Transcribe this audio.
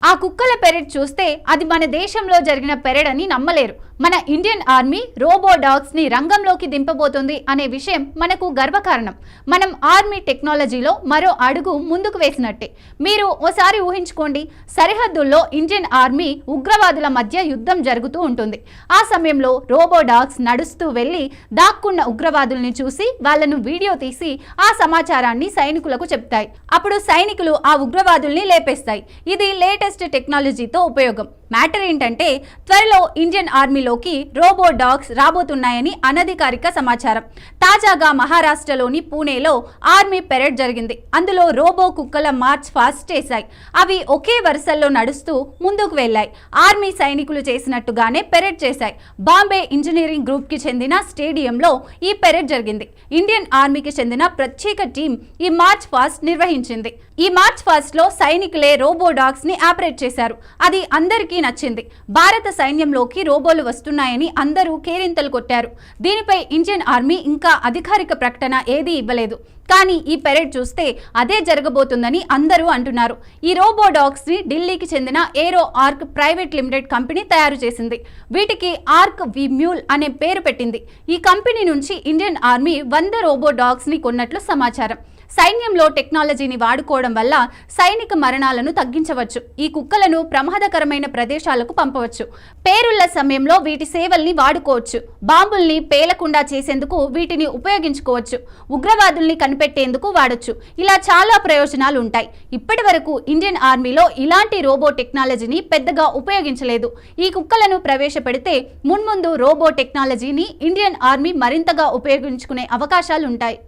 ఆ కుక్కల పెరెడ్ చూస్తే అది మన దేశంలో జరిగిన పెరెడ్ అని నమ్మలేరు. మన ఇండియన్ ఆర్మీ రోబో డాగ్స్ ని రంగంలోకి దింపబోతుంది అనే విషయం మనకు గర్వకారణం. మనం ఆర్మీ టెక్నాలజీలో మరో అడుగు ముందుకు వేసినట్టే. మీరు ఓసారి ఊహించుకోండి, సరిహద్దుల్లో ఇండియన్ ఆర్మీ ఉగ్రవాదుల మధ్య యుద్ధం జరుగుతూ ఉంటుంది. ఆ సమయంలో రోబో డాగ్స్ నడుస్తూ వెళ్లి దాక్కున్న ఉగ్రవాదుల్ని చూసి వాళ్లను వీడియో తీసి ఆ సమాచారాన్ని సైనికులకు చెప్తాయి. అప్పుడు సైనికులు ఆ ఉగ్రవాదుల్ని లేపేస్తాయి. ఇది లేటెస్ట్ టెక్నాలజీతో ఉపయోగం. మ్యాటర్ ఏంటంటే త్వరలో ఇండియన్ ఆర్మీలోకి రోబో డాగ్స్ రాబోతున్నాయని అనధికారిక సమాచారం. తాజాగా మహారాష్ట్రలోని పూణేలో ఆర్మీ పెరేడ్ జరిగింది. అందులో రోబో కుక్కల మార్చ్ ఫాస్ట్ చేశాయి. అవి ఒకే వరుసల్లో నడుస్తూ ముందుకు వెళ్లాయి. ఆర్మీ సైనికులు చేసినట్టుగానే పెరేడ్ చేశాయి. బాంబే ఇంజనీరింగ్ గ్రూప్ కి చెందిన స్టేడియంలో ఈ పెరేడ్ జరిగింది. ఇండియన్ ఆర్మీకి చెందిన ప్రత్యేక టీం ఈ మార్చ్ ఫాస్ట్ నిర్వహించింది. ఈ మార్చ్ ఫాస్ట్ లో సైనికులే రోబో డాగ్స్ ని ఆపరేట్ చేశారు. అది అందరికీ నచ్చింది. భారత సైన్యంలోకి రోబోలు వస్తున్నాయని అందరూ కేరింతలు కొట్టారు. దీనిపై ఇండియన్ ఆర్మీ ఇంకా అధికారిక ప్రకటన ఏదీ ఇవ్వలేదు. కానీ ఈ పెరేడ్ చూస్తే అదే జరగబోతుందని అందరూ అంటున్నారు. ఈ రోబో డాగ్స్ ని ఢిల్లీకి చెందిన ఏరో ఆర్క్ ప్రైవేట్ లిమిటెడ్ కంపెనీ తయారు చేసింది. వీటికి ఆర్క్ వి మ్యూల్ అనే పేరు పెట్టింది. ఈ కంపెనీ నుంచి ఇండియన్ ఆర్మీ 100 రోబో డాగ్స్ ని కొన్నట్లు సమాచారం. సైన్యంలో టెక్నాలజీని వాడుకోవడం వల్ల సైనిక మరణాలను తగ్గించవచ్చు. ఈ కుక్కలను ప్రమాదకరమైన ప్రదేశాలకు పంపవచ్చు. పేరుళ్ల సమయంలో వీటి సేవల్ని వాడుకోవచ్చు. బాంబుల్ని పేలకుండా చేసేందుకు వీటిని ఉపయోగించుకోవచ్చు. ఉగ్రవాదుల్ని కనిపెట్టేందుకు వాడొచ్చు. ఇలా చాలా ప్రయోజనాలు ఉంటాయి. ఇప్పటి వరకు ఇండియన్ ఆర్మీలో ఇలాంటి రోబో టెక్నాలజీని పెద్దగా ఉపయోగించలేదు. ఈ కుక్కలను ప్రవేశపెడితే మున్ముందు రోబో టెక్నాలజీని ఇండియన్ ఆర్మీ మరింతగా ఉపయోగించుకునే అవకాశాలుంటాయి.